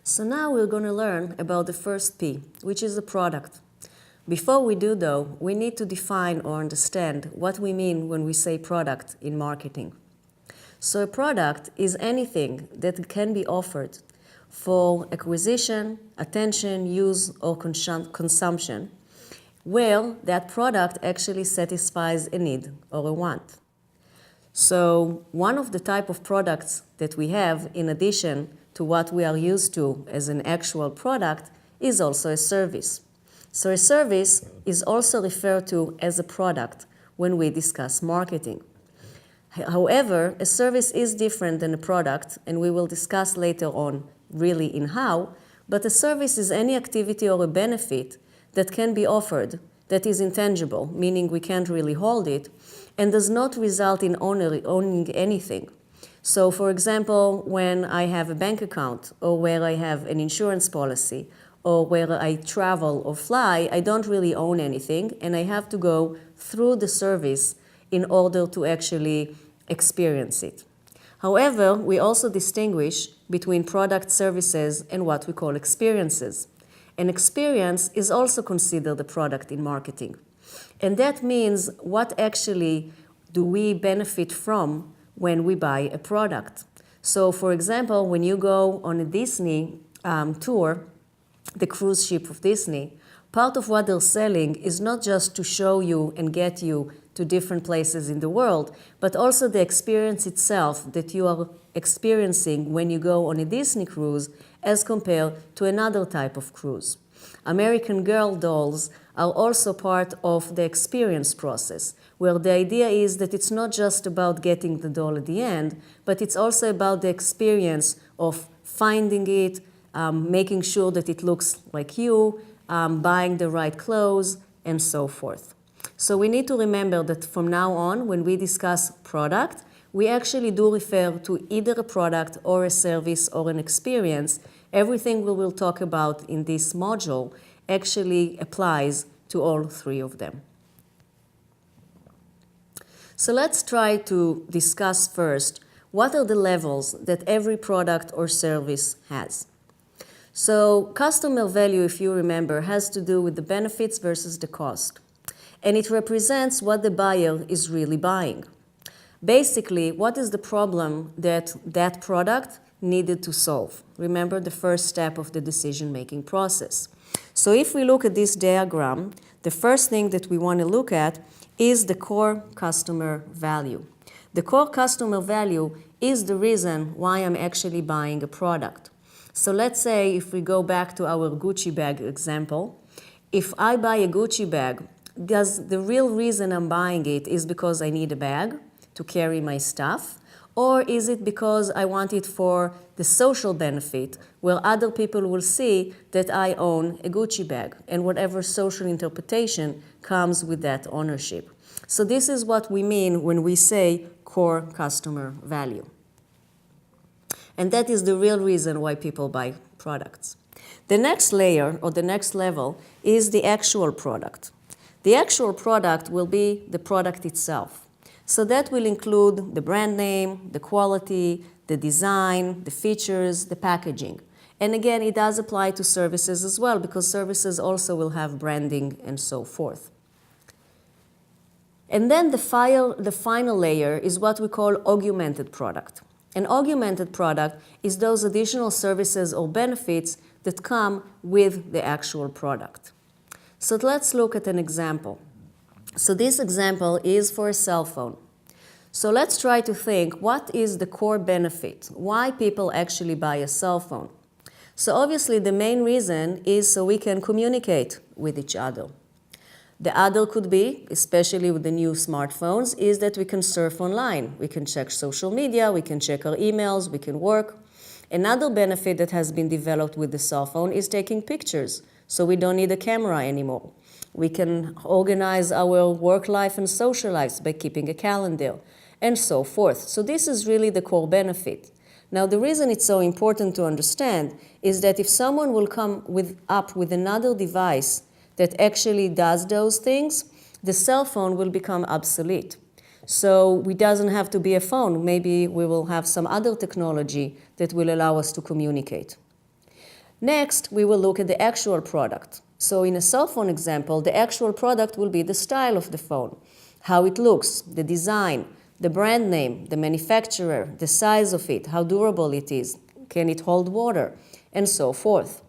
So now we're going to learn about the first P, which is a product. Before we do though, we need to define or understand what we mean when we say product in marketing. So a product is anything that can be offered for acquisition, attention, use, or consumption, where that product actually satisfies a need or a want. So one of the type of products that we have, in addition to what we are used to as an actual product, is also a service. So a service is also referred to as a product when we discuss marketing. However, a service is different than a product, and we will discuss later on really in how, but a service is any activity or a benefit that can be offered that is intangible, meaning we can't really hold it, and does not result in owning anything. So for example, when I have a bank account, or where I have an insurance policy, or where I travel or fly, I don't really own anything, and I have to go through the service in order to actually experience it. However, we also distinguish between product services and what we call experiences. An experience is also considered a product in marketing. And that means what actually do we benefit from when we buy a product. So for example, when you go on a Disney tour, the cruise ship of Disney, part of what they're selling is not just to show you and get you to different places in the world, but also the experience itself that you are experiencing when you go on a Disney cruise as compared to another type of cruise. American Girl dolls are also part of the experience process, where the idea is that it's not just about getting the doll at the end, but it's also about the experience of finding it, making sure that it looks like you, buying the right clothes, and so forth. So we need to remember that from now on, when we discuss product, we actually do refer to either a product or a service or an experience. Everything we will talk about in this module actually applies to all three of them. So let's try to discuss first what are the levels that every product or service has. So customer value, if you remember, has to do with the benefits versus the cost. And it represents what the buyer is really buying. Basically, what is the problem that that product needed to solve? Remember the first step of the decision-making process. So if we look at this diagram, the first thing that we want to look at is the core customer value. The core customer value is the reason why I'm actually buying a product. So let's say if we go back to our Gucci bag example, if I buy a Gucci bag, does the real reason I'm buying it is because I need a bag to carry my stuff? Or is it because I want it for the social benefit, where other people will see that I own a Gucci bag, and whatever social interpretation comes with that ownership? So this is what we mean when we say core customer value. And that is the real reason why people buy products. The next layer, or the next level, is the actual product. The actual product will be the product itself. So that will include the brand name, the quality, the design, the features, the packaging. And again, it does apply to services as well, because services also will have branding and so forth. And then the final layer is what we call augmented product. An augmented product is those additional services or benefits that come with the actual product. So let's look at an example. So this example is for a cell phone. So let's try to think, what is the core benefit? Why people actually buy a cell phone? So obviously the main reason is so we can communicate with each other. The other could be, especially with the new smartphones, is that we can surf online. We can check social media, we can check our emails, we can work. Another benefit that has been developed with the cell phone is taking pictures. So we don't need a camera anymore. We can organize our work life and social lives by keeping a calendar, and so forth. So this is really the core benefit. Now, the reason it's so important to understand is that if someone will come up with another device that actually does those things, the cell phone will become obsolete. So it doesn't have to be a phone. Maybe we will have some other technology that will allow us to communicate. Next, we will look at the actual product. So in a cell phone example, the actual product will be the style of the phone, how it looks, the design, the brand name, the manufacturer, the size of it, how durable it is, can it hold water, and so forth.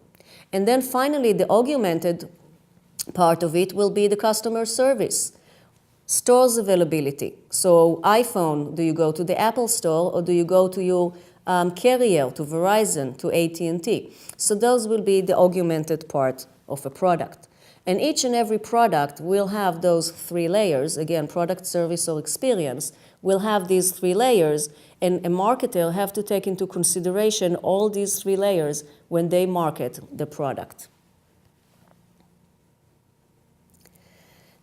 And then finally, the augmented part of it will be the customer service. Stores availability. So iPhone, do you go to the Apple store or do you go to your carrier, to Verizon, to AT&T? So those will be the augmented part of a product. And each and every product will have those three layers. Again, product, service, or experience will have these three layers, and a marketer have to take into consideration all these three layers when they market the product.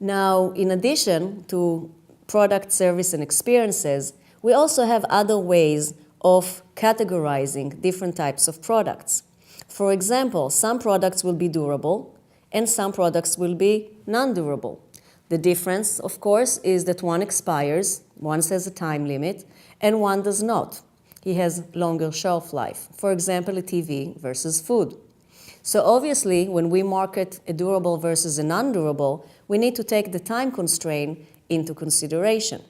Now, in addition to product, service, and experiences, we also have other ways of categorizing different types of products. For example, some products will be durable and some products will be non-durable. The difference, of course, is that one expires, one has a time limit, and one does not. It has longer shelf life. For example, a TV versus food. So obviously, when we market a durable versus a non-durable, we need to take the time constraint into consideration.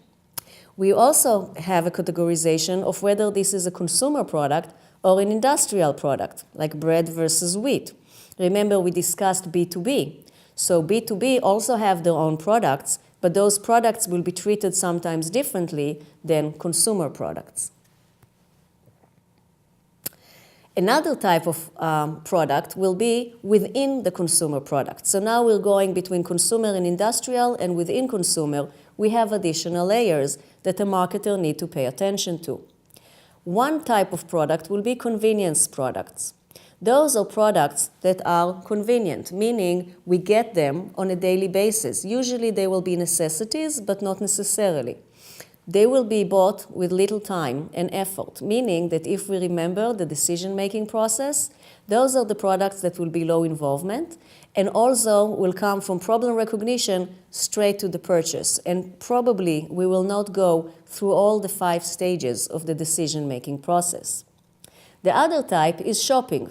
We also have a categorization of whether this is a consumer product or an industrial product, like bread versus wheat. Remember, we discussed B2B. So B2B also have their own products, but those products will be treated sometimes differently than consumer products. Another type of product will be within the consumer product. So now we're going between consumer and industrial, and within consumer, we have additional layers that a marketer need to pay attention to. One type of product will be convenience products. Those are products that are convenient, meaning we get them on a daily basis. Usually they will be necessities, but not necessarily. They will be bought with little time and effort, meaning that if we remember the decision-making process, those are the products that will be low involvement and also will come from problem recognition straight to the purchase. And probably we will not go through all the 5 stages of the decision-making process. The other type is shopping.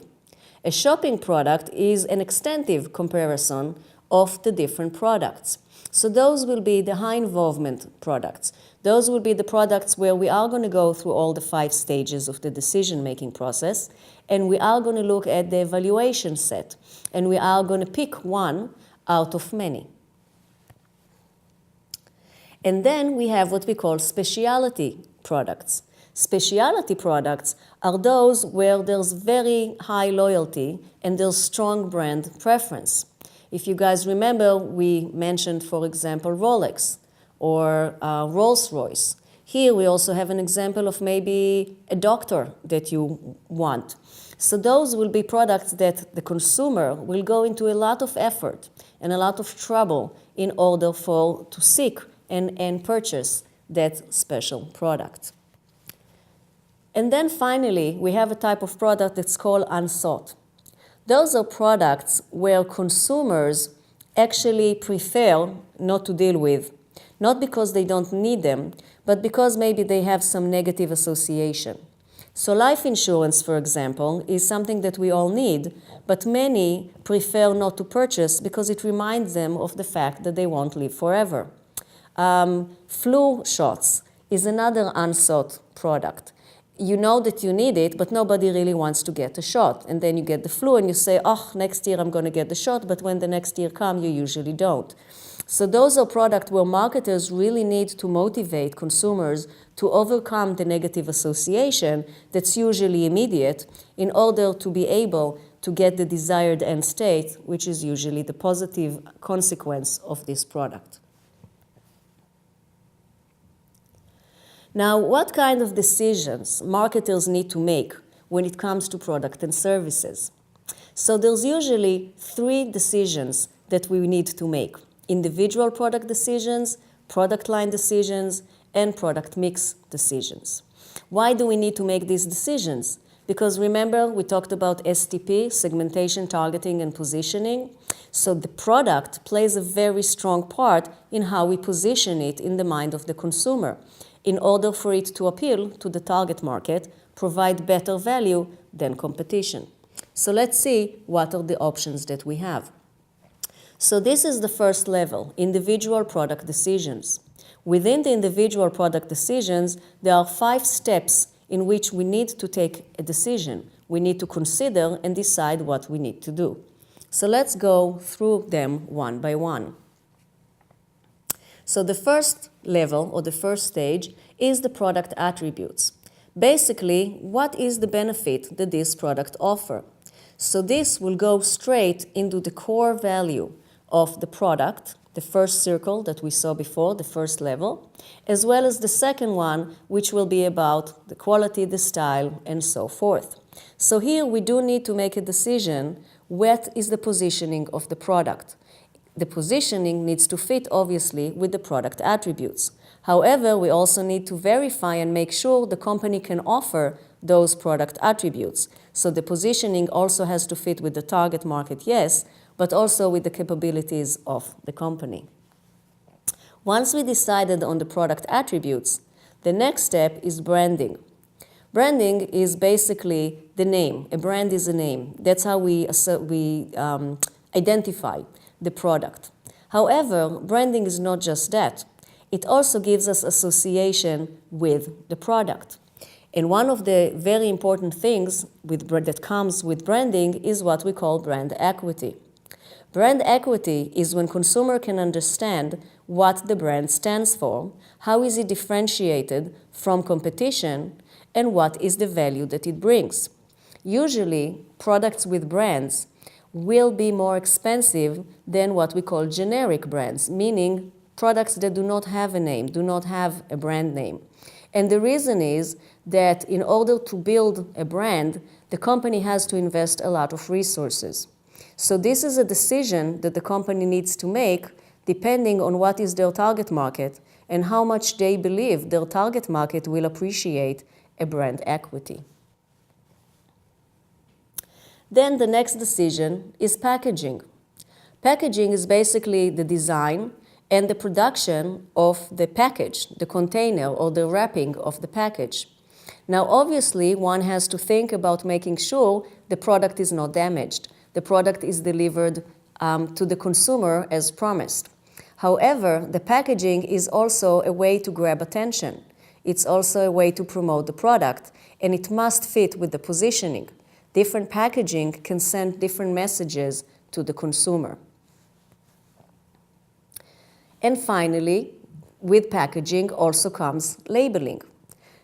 A shopping product is an extensive comparison of the different products. So those will be the high involvement products. Those will be the products where we are going to go through all the 5 stages of the decision-making process, and we are going to look at the evaluation set, and we are going to pick one out of many. And then we have what we call specialty products. Specialty products are those where there's very high loyalty and there's strong brand preference. If you guys remember, we mentioned, for example, Rolex or Rolls-Royce. Here we also have an example of maybe a doctor that you want. So those will be products that the consumer will go into a lot of effort and a lot of trouble in order to seek and purchase that special product. And then finally, we have a type of product that's called unsought. Those are products where consumers actually prefer not to deal with, not because they don't need them, but because maybe they have some negative association. So life insurance, for example, is something that we all need, but many prefer not to purchase because it reminds them of the fact that they won't live forever. Flu shots is another unsought product. You know that you need it, but nobody really wants to get a shot. And then you get the flu and you say, oh, next year I'm going to get the shot, but when the next year comes, you usually don't. So those are products where marketers really need to motivate consumers to overcome the negative association that's usually immediate in order to be able to get the desired end state, which is usually the positive consequence of this product. Now, what kind of decisions marketers need to make when it comes to product and services? So there's usually 3 decisions that we need to make: individual product decisions, product line decisions, and product mix decisions. Why do we need to make these decisions? Because remember, we talked about STP, segmentation, targeting, and positioning. So the product plays a very strong part in how we position it in the mind of the consumer, in order for it to appeal to the target market, provide better value than competition. So let's see what are the options that we have. So this is the first level, individual product decisions. Within the individual product decisions, there are 5 steps in which we need to take a decision. We need to consider and decide what we need to do. So let's go through them one by one. So the first level, or the first stage, is the product attributes. Basically, what is the benefit that this product offers? So this will go straight into the core value of the product, the first circle that we saw before, the first level, as well as the second one, which will be about the quality, the style, and so forth. So here we do need to make a decision, what is the positioning of the product? The positioning needs to fit, obviously, with the product attributes. However, we also need to verify and make sure the company can offer those product attributes. So the positioning also has to fit with the target market, yes, but also with the capabilities of the company. Once we decided on the product attributes, the next step is branding. Branding is basically the name. A brand is a name. That's how we identify the product. However, branding is not just that. It also gives us association with the product. And one of the very important things that comes with branding is what we call brand equity. Brand equity is when consumer can understand what the brand stands for, how is it differentiated from competition, and what is the value that it brings. Usually, products with brands will be more expensive than what we call generic brands, meaning products that do not have a name, do not have a brand name. And the reason is that in order to build a brand, the company has to invest a lot of resources. So this is a decision that the company needs to make depending on what is their target market and how much they believe their target market will appreciate a brand equity. Then the next decision is packaging. Packaging is basically the design and the production of the package, the container or the wrapping of the package. Now, obviously, one has to think about making sure the product is not damaged. The product is delivered to the consumer as promised. However, the packaging is also a way to grab attention. It's also a way to promote the product, and it must fit with the positioning. Different packaging can send different messages to the consumer. And finally, with packaging also comes labeling.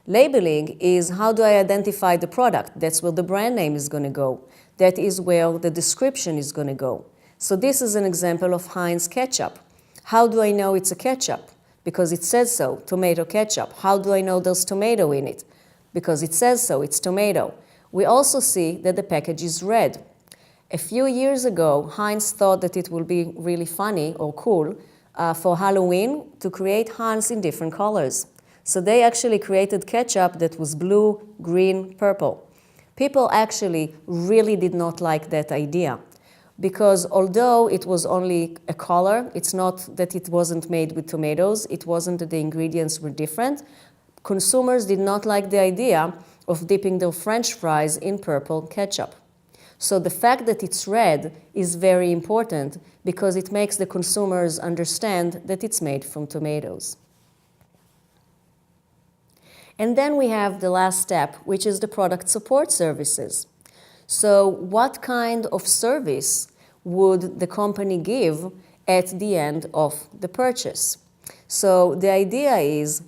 Labeling is how do I identify the product? That's where the brand name is going to go. That is where the description is going to go. So this is an example of Heinz ketchup. How do I know it's a ketchup? Because it says so, tomato ketchup. How do I know there's tomato in it? Because it says so, it's tomato. We also see that the package is red. A few years ago, Heinz thought that it would be really funny or cool for Halloween to create Heinz in different colors. So they actually created ketchup that was blue, green, purple. People actually really did not like that idea because although it was only a color, it's not that it wasn't made with tomatoes, it wasn't that the ingredients were different. Consumers did not like the idea of dipping their French fries in purple ketchup. So the fact that it's red is very important because it makes the consumers understand that it's made from tomatoes. And then we have the last step, which is the product support services. So what kind of service would the company give at the end of the purchase? So the idea is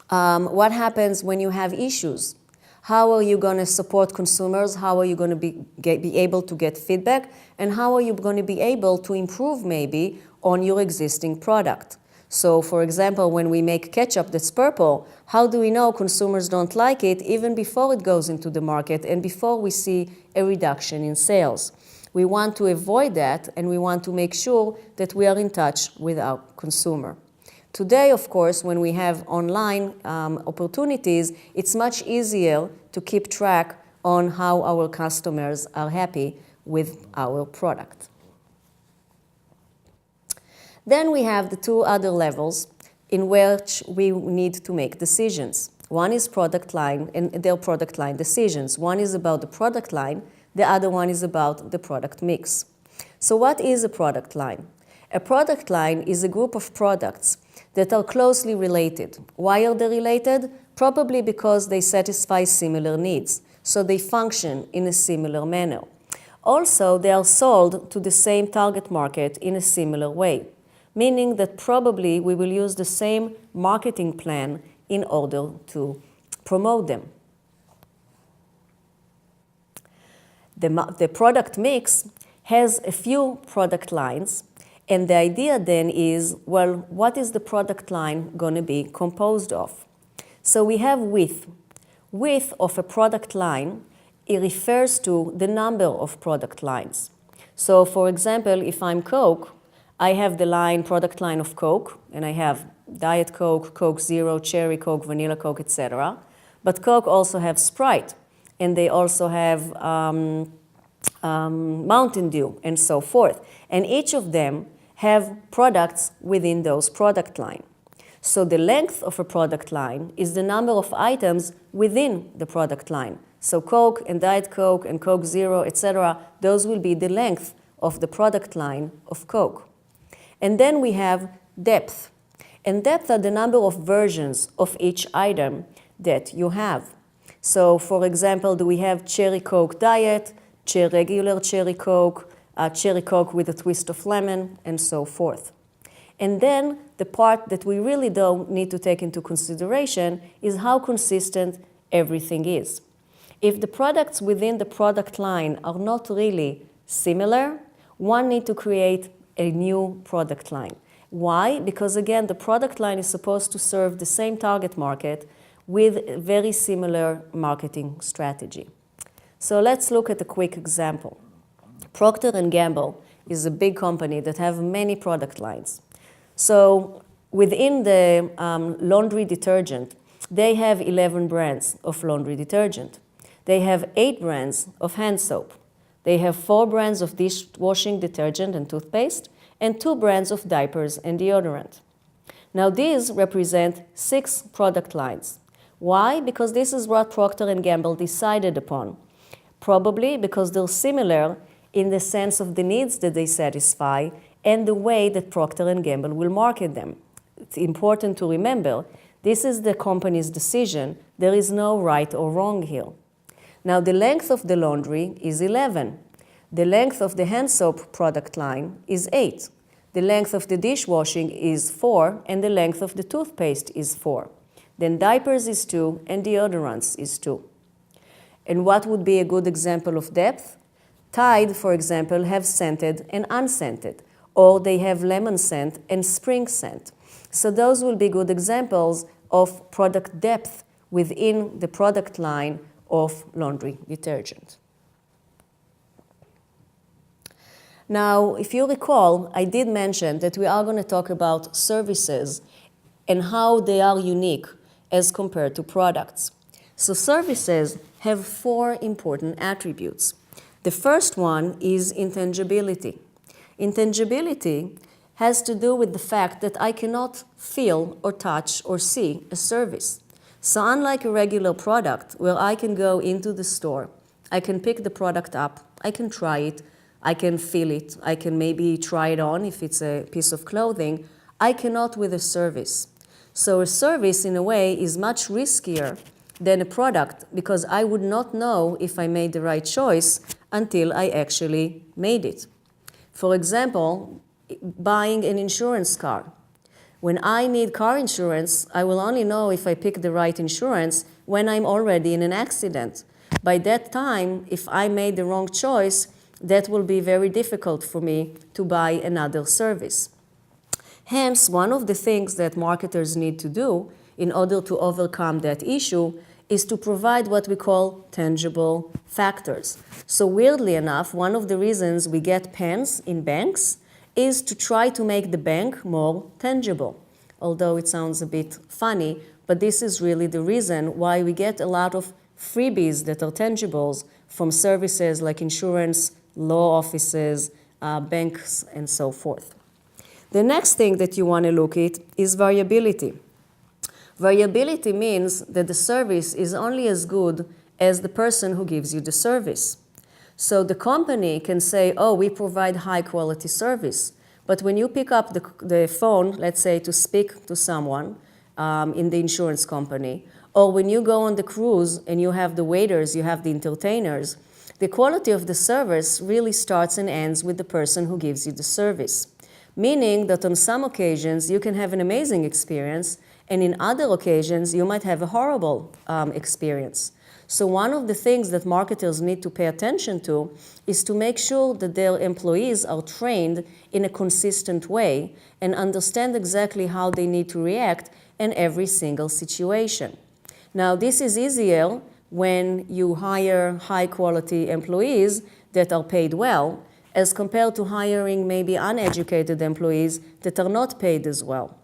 what happens when you have issues? How are you going to support consumers? How are you going to be able to get feedback? And how are you going to be able to improve maybe on your existing product? So, for example, when we make ketchup that's purple, how do we know consumers don't like it even before it goes into the market and before we see a reduction in sales? We want to avoid that, and we want to make sure that we are in touch with our consumer. Today, of course, when we have online opportunities, it's much easier to keep track on how our customers are happy with our product. Then we have the 2 other levels in which we need to make decisions. One is product line and their product line decisions. One is about the product line, The other one is about the product mix. So what is a product line? A product line is a group of products that are closely related. Why are they related? Probably because they satisfy similar needs, so they function in a similar manner. Also, they are sold to the same target market in a similar way, meaning that probably we will use the same marketing plan in order to promote them. The product mix has a few product lines, and the idea then is, well, what is the product line going to be composed of? So we have width. Width of a product line, it refers to the number of product lines. So for example, if I'm Coke, I have the product line of Coke, and I have Diet Coke, Coke Zero, Cherry Coke, Vanilla Coke, etc. But Coke also have Sprite, and they also have Mountain Dew, and so forth. And each of them have products within those product line. So the length of a product line is the number of items within the product line. So Coke and Diet Coke and Coke Zero, etc., those will be the length of the product line of Coke. And then we have depth. And depth are the number of versions of each item that you have. So for example, do we have Cherry Coke Diet, regular Cherry Coke with a twist of lemon, and so forth. And then the part that we really don't need to take into consideration is how consistent everything is. If the products within the product line are not really similar, one needs to create a new product line. Why? Because again, the product line is supposed to serve the same target market with a very similar marketing strategy. So let's look at a quick example. Procter & Gamble is a big company that have many product lines. So within the laundry detergent, they have 11 brands of laundry detergent. They have 8 brands of hand soap. They have 4 brands of dishwashing detergent and toothpaste, and 2 brands of diapers and deodorant. Now these represent 6 product lines. Why? Because this is what Procter & Gamble decided upon. Probably because they're similar in the sense of the needs that they satisfy and the way that Procter & Gamble will market them. It's important to remember, this is the company's decision. There is no right or wrong here. Now, the length of the laundry is 11. The length of the hand soap product line is 8. The length of the dishwashing is 4, and the length of the toothpaste is 4. Then diapers is 2, and deodorants is 2. And what would be a good example of depth? Tide, for example, have scented and unscented, or they have lemon scent and spring scent. So those will be good examples of product depth within the product line of laundry detergent. Now, if you recall, I did mention that we are going to talk about services and how they are unique as compared to products. So services have 4 important attributes. The first one is intangibility. Intangibility has to do with the fact that I cannot feel or touch or see a service. So unlike a regular product where I can go into the store, I can pick the product up, I can try it, I can feel it, I can maybe try it on if it's a piece of clothing, I cannot with a service. So a service in a way is much riskier than a product because I would not know if I made the right choice until I actually made it. For example, buying an insurance car. When I need car insurance, I will only know if I pick the right insurance when I'm already in an accident. By that time, if I made the wrong choice, that will be very difficult for me to buy another service. Hence, one of the things that marketers need to do in order to overcome that issue is to provide what we call tangible factors. So weirdly enough, one of the reasons we get pens in banks is to try to make the bank more tangible. Although it sounds a bit funny, but this is really the reason why we get a lot of freebies that are tangibles from services like insurance, law offices, banks, and so forth. The next thing that you want to look at is variability. Variability means that the service is only as good as the person who gives you the service. So the company can say, oh, we provide high quality service. But when you pick up the phone, let's say to speak to someone in the insurance company, or when you go on the cruise and you have the waiters, you have the entertainers, the quality of the service really starts and ends with the person who gives you the service. Meaning that on some occasions you can have an amazing experience, and in other occasions you might have a horrible experience. So one of the things that marketers need to pay attention to is to make sure that their employees are trained in a consistent way and understand exactly how they need to react in every single situation. Now, this is easier when you hire high-quality employees that are paid well, as compared to hiring maybe uneducated employees that are not paid as well.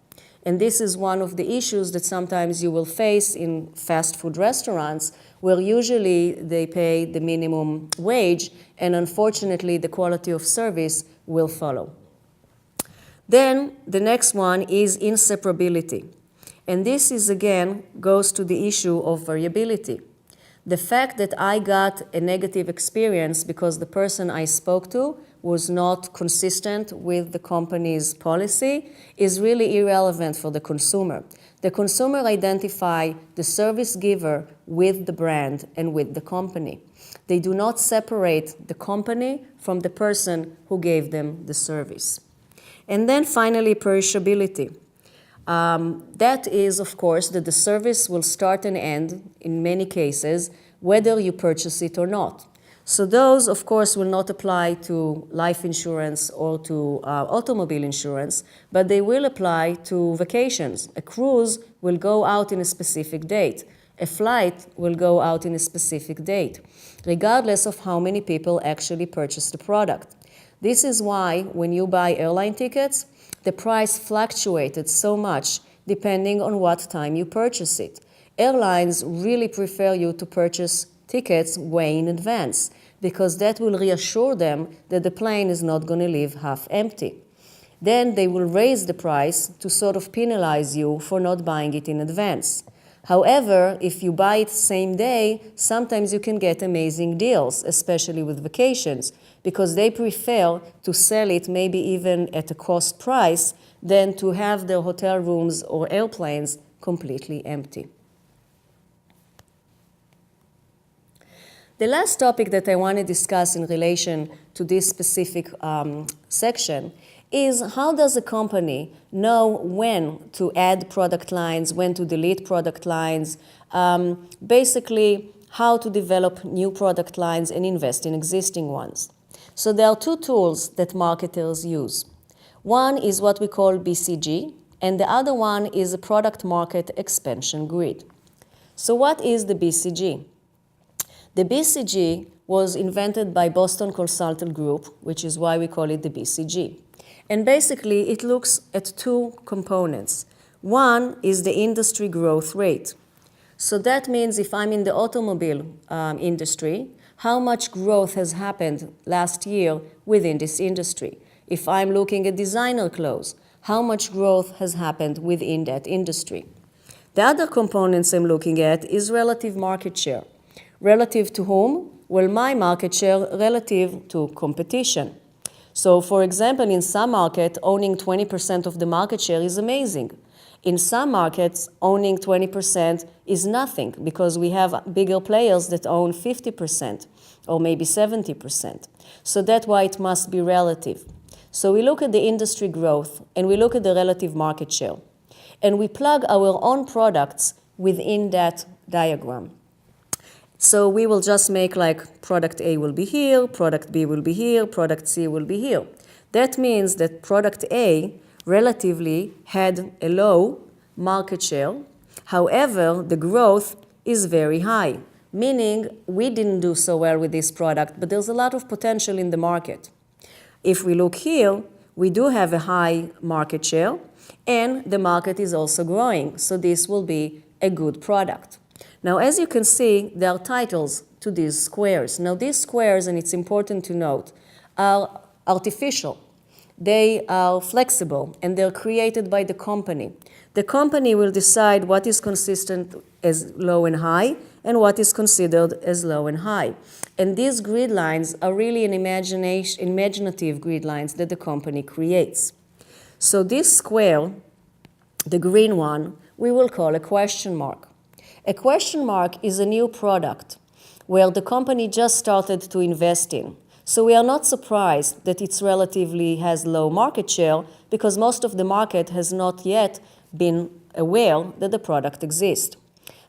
And this is one of the issues that sometimes you will face in fast food restaurants, where usually they pay the minimum wage, and unfortunately the quality of service will follow. Then the next one is inseparability. And this is again goes to the issue of variability. The fact that I got a negative experience because the person I spoke to was not consistent with the company's policy is really irrelevant for the consumer. The consumer identify the service giver with the brand and with the company. They do not separate the company from the person who gave them the service. And then finally, perishability. That is, of course, that the service will start and end, in many cases, whether you purchase it or not. So those, of course, will not apply to life insurance or to automobile insurance, but they will apply to vacations. A cruise will go out in a specific date. A flight will go out in a specific date, regardless of how many people actually purchase the product. This is why when you buy airline tickets, the price fluctuated so much depending on what time you purchase it. Airlines really prefer you to purchase tickets way in advance, because that will reassure them that the plane is not going to leave half empty. Then they will raise the price to sort of penalize you for not buying it in advance. However, if you buy it same day, sometimes you can get amazing deals, especially with vacations, because they prefer to sell it maybe even at a cost price than to have their hotel rooms or airplanes completely empty. The last topic that I want to discuss in relation to this specific section is how does a company know when to add product lines, when to delete product lines, basically how to develop new product lines and invest in existing ones. So there are two tools that marketers use. One is what we call BCG, and the other one is a product market expansion grid. So what is the BCG? The BCG was invented by Boston Consulting Group, which is why we call it the BCG. And basically, it looks at two components. One is the industry growth rate. So that means if I'm in the automobile industry, how much growth has happened last year within this industry? If I'm looking at designer clothes, how much growth has happened within that industry? The other components I'm looking at is relative market share. Relative to whom? Well, my market share relative to competition. So, for example, in some markets, owning 20% of the market share is amazing. In some markets, owning 20% is nothing because we have bigger players that own 50% or maybe 70%. So that's why it must be relative. So we look at the industry growth and we look at the relative market share. And we plug our own products within that diagram. So we will just make like product A will be here, product B will be here, product C will be here. That means that product A relatively had a low market share. However, the growth is very high, meaning we didn't do so well with this product, but there's a lot of potential in the market. If we look here, we do have a high market share, and the market is also growing, so this will be a good product. Now, as you can see, there are titles to these squares. Now, these squares, and it's important to note, are artificial. They are flexible, and they're created by the company. The company will decide what is consistent as low and high, and what is considered as low and high. And these grid lines are really imaginative grid lines that the company creates. So this square, the green one, we will call a question mark. A question mark is a new product where the company just started to invest in. So we are not surprised that it relatively has low market share because most of the market has not yet been aware that the product exists.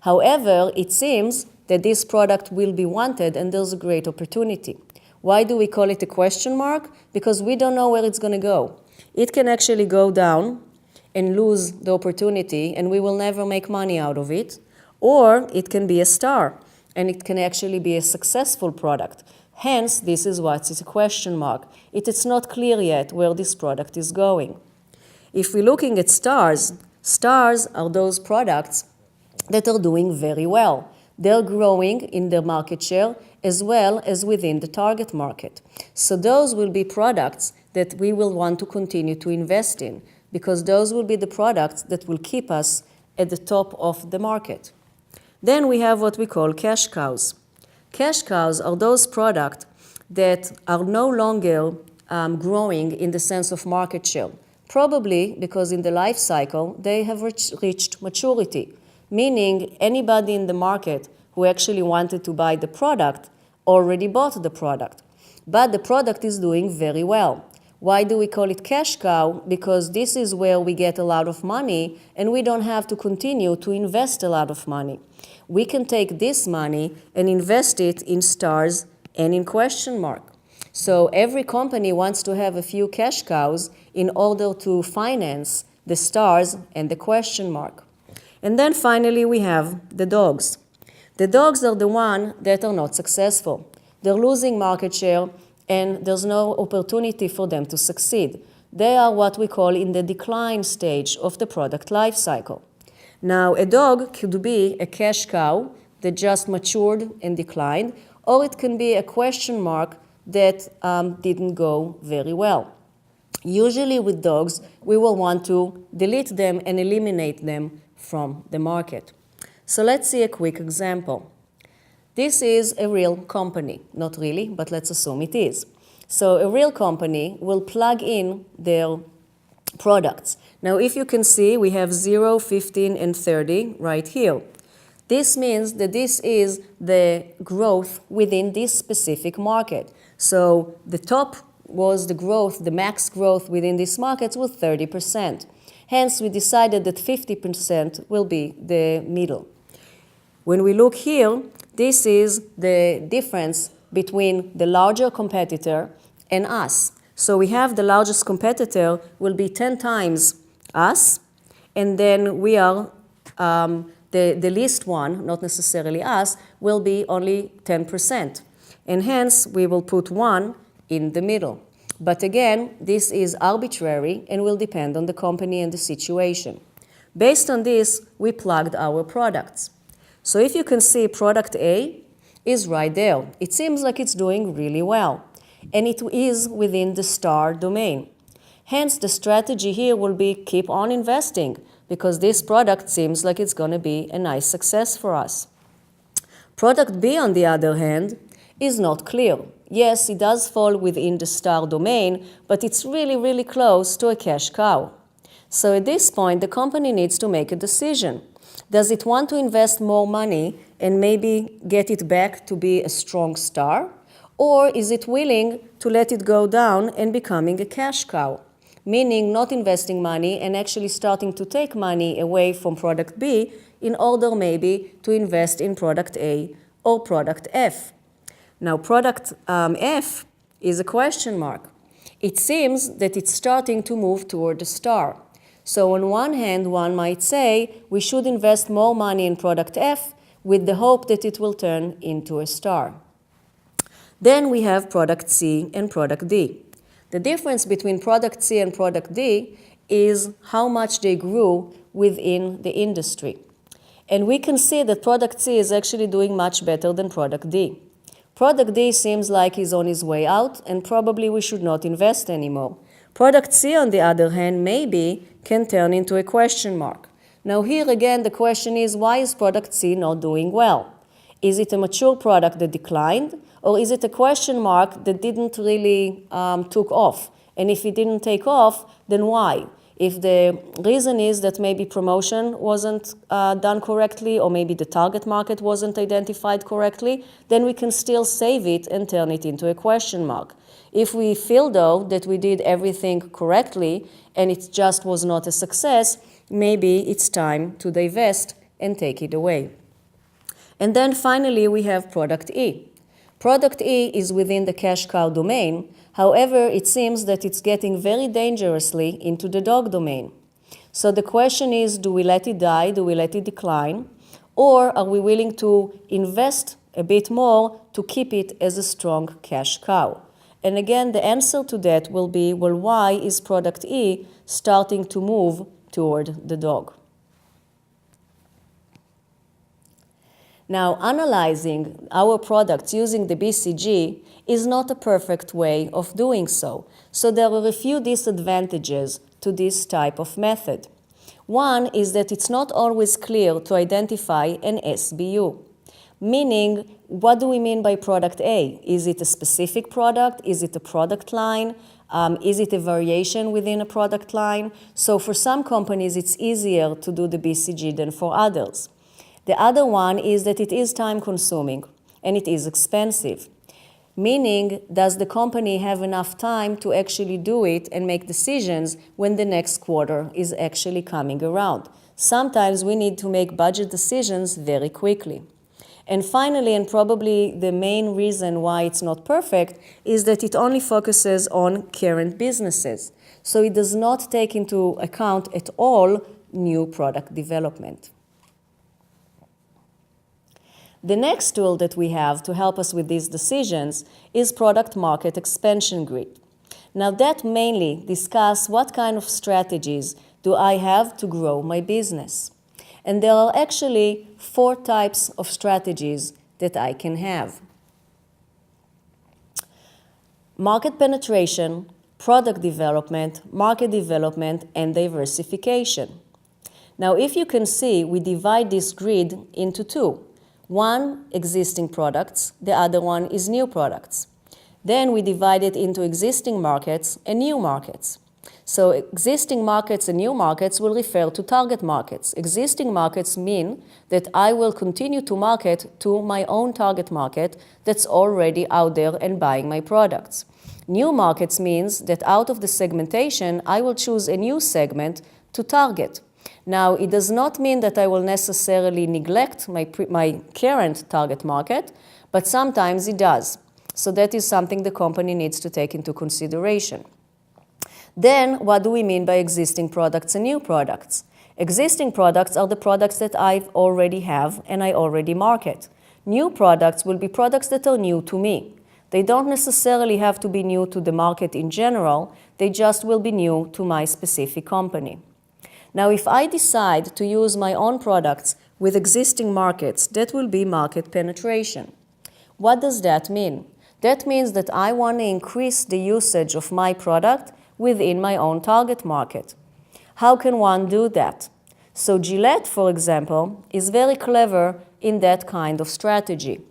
However, it seems that this product will be wanted and there's a great opportunity. Why do we call it a question mark? Because we don't know where it's going to go. It can actually go down and lose the opportunity and we will never make money out of it. Or it can be a star and it can actually be a successful product. Hence, this is what is a question mark. It is not clear yet where this product is going. If we're looking at stars, stars are those products that are doing very well. They're growing in their market share as well as within the target market. So those will be products that we will want to continue to invest in because those will be the products that will keep us at the top of the market. Then we have what we call cash cows. Cash cows are those products that are no longer growing in the sense of market share, probably because in the life cycle they have reached maturity, meaning anybody in the market who actually wanted to buy the product already bought the product. But the product is doing very well. Why do we call it cash cow? Because this is where we get a lot of money and we don't have to continue to invest a lot of money. We can take this money and invest it in stars and in question mark. So every company wants to have a few cash cows in order to finance the stars and the question mark. And then finally we have the dogs. The dogs are the ones that are not successful. They're losing market share and there's no opportunity for them to succeed. They are what we call in the decline stage of the product life cycle. Now, a dog could be a cash cow that just matured and declined, or it can be a question mark that didn't go very well. Usually with dogs, we will want to delete them and eliminate them from the market. So let's see a quick example. This is a real company. Not really, but let's assume it is. So a real company will plug in their products. Now, if you can see, we have 0, 15, and 30 right here. This means that this is the growth within this specific market. So the top was the growth, the max growth within these markets was 30%. Hence, we decided that 50% will be the middle. When we look here, this is the difference between the larger competitor and us. So we have the largest competitor will be 10 times us, and then we are the least one, not necessarily us, will be only 10%. And hence, we will put 1 in the middle. But again, this is arbitrary and will depend on the company and the situation. Based on this, we plugged our products. So if you can see, product A is right there. It seems like it's doing really well. And it is within the star domain. Hence, the strategy here will be keep on investing because this product seems like it's going to be a nice success for us. Product B, on the other hand, is not clear. Yes, it does fall within the star domain, but it's really, really close to a cash cow. So at this point, the company needs to make a decision. Does it want to invest more money and maybe get it back to be a strong star? Or is it willing to let it go down and becoming a cash cow? Meaning not investing money and actually starting to take money away from product B in order maybe to invest in product A or product F. Now, product F is a question mark. It seems that it's starting to move toward the star. So on one hand, one might say we should invest more money in product F with the hope that it will turn into a star. Then we have product C and product D. The difference between product C and product D is how much they grew within the industry. And we can see that product C is actually doing much better than product D. Product D seems like he's on his way out, and probably we should not invest anymore. Product C, on the other hand, maybe can turn into a question mark. Now here again, the question is, why is product C not doing well? Is it a mature product that declined, or is it a question mark that didn't really took off? And if it didn't take off, then why? If the reason is that maybe promotion wasn't done correctly, or maybe the target market wasn't identified correctly, then we can still save it and turn it into a question mark. If we feel, though, that we did everything correctly and it just was not a success, maybe it's time to divest and take it away. And then finally, we have product E. Product E is within the cash cow domain. However, it seems that it's getting very dangerously into the dog domain. So the question is, do we let it die? Do we let it decline? Or are we willing to invest a bit more to keep it as a strong cash cow? And again, the answer to that will be, well, why is product E starting to move toward the dog? Now, analyzing our products using the BCG is not a perfect way of doing so. So there are a few disadvantages to this type of method. One is that it's not always clear to identify an SBU. Meaning, what do we mean by product A? Is it a specific product? Is it a product line? Is it a variation within a product line? So for some companies, it's easier to do the BCG than for others. The other one is that it is time-consuming and it is expensive. Meaning, does the company have enough time to actually do it and make decisions when the next quarter is actually coming around? Sometimes we need to make budget decisions very quickly. And finally, and probably the main reason why it's not perfect, is that it only focuses on current businesses. So it does not take into account at all new product development. The next tool that we have to help us with these decisions is Product Market Expansion Grid. Now that mainly discusses what kind of strategies do I have to grow my business. And there are actually 4 types of strategies that I can have. Market penetration, product development, market development, and diversification. Now if you can see, we divide this grid into 2. One, existing products, the other one is new products. Then we divide it into existing markets and new markets. So existing markets and new markets will refer to target markets. Existing markets mean that I will continue to market to my own target market that's already out there and buying my products. New markets means that out of the segmentation, I will choose a new segment to target. Now, it does not mean that I will necessarily neglect my current target market, but sometimes it does. So that is something the company needs to take into consideration. Then, what do we mean by existing products and new products? Existing products are the products that I already have and I already market. New products will be products that are new to me. They don't necessarily have to be new to the market in general, they just will be new to my specific company. Now, if I decide to use my own products with existing markets, that will be market penetration. What does that mean? That means that I want to increase the usage of my product within my own target market. How can one do that? So Gillette, for example, is very clever in that kind of strategy.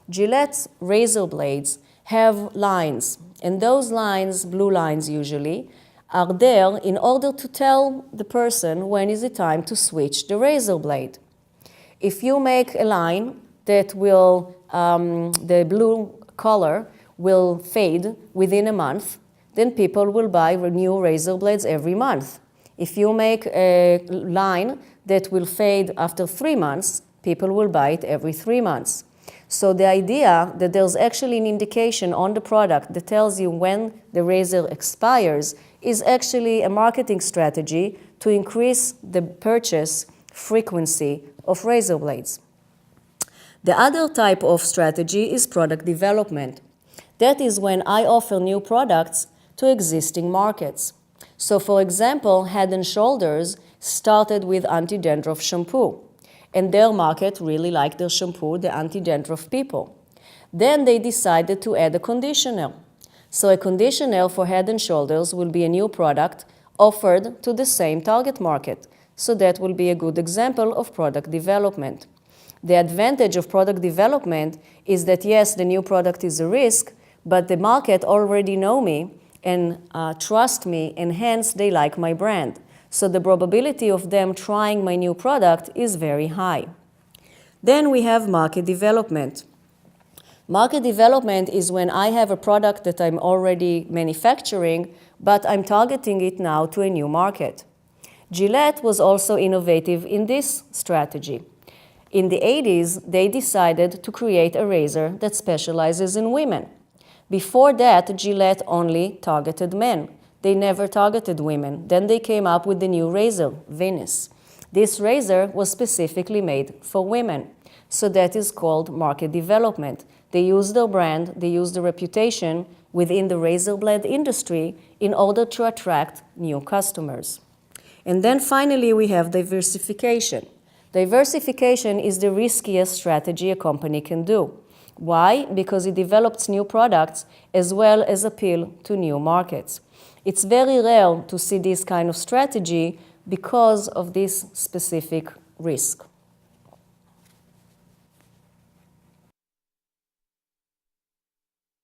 Gillette's razor blades have lines, and those lines, blue lines usually, are there in order to tell the person when is it time to switch the razor blade. If you make a line that will, the blue color will fade within a month, then people will buy new razor blades every month. If you make a line that will fade after 3 months, people will buy it every 3 months. So the idea that there's actually an indication on the product that tells you when the razor expires is actually a marketing strategy to increase the purchase frequency of razor blades. The other type of strategy is product development. That is when I offer new products to existing markets. So for example, Head & Shoulders started with anti-dandruff shampoo, and their market really liked their shampoo, the anti-dandruff people. Then they decided to add a conditioner. So a conditioner for Head & Shoulders will be a new product offered to the same target market. So that will be a good example of product development. The advantage of product development is that, yes, the new product is a risk, but the market already know me and trust me, and hence they like my brand. So the probability of them trying my new product is very high. Then we have market development. Market development is when I have a product that I'm already manufacturing, but I'm targeting it now to a new market. Gillette was also innovative in this strategy. In the 80s, they decided to create a razor that specializes in women. Before that, Gillette only targeted men. They never targeted women. Then they came up with the new razor, Venus. This razor was specifically made for women. So that is called market development. They use their brand, they use the reputation within the razor blade industry in order to attract new customers. And then finally, we have diversification. Diversification is the riskiest strategy a company can do. Why? Because it develops new products as well as appeal to new markets. It's very rare to see this kind of strategy because of this specific risk.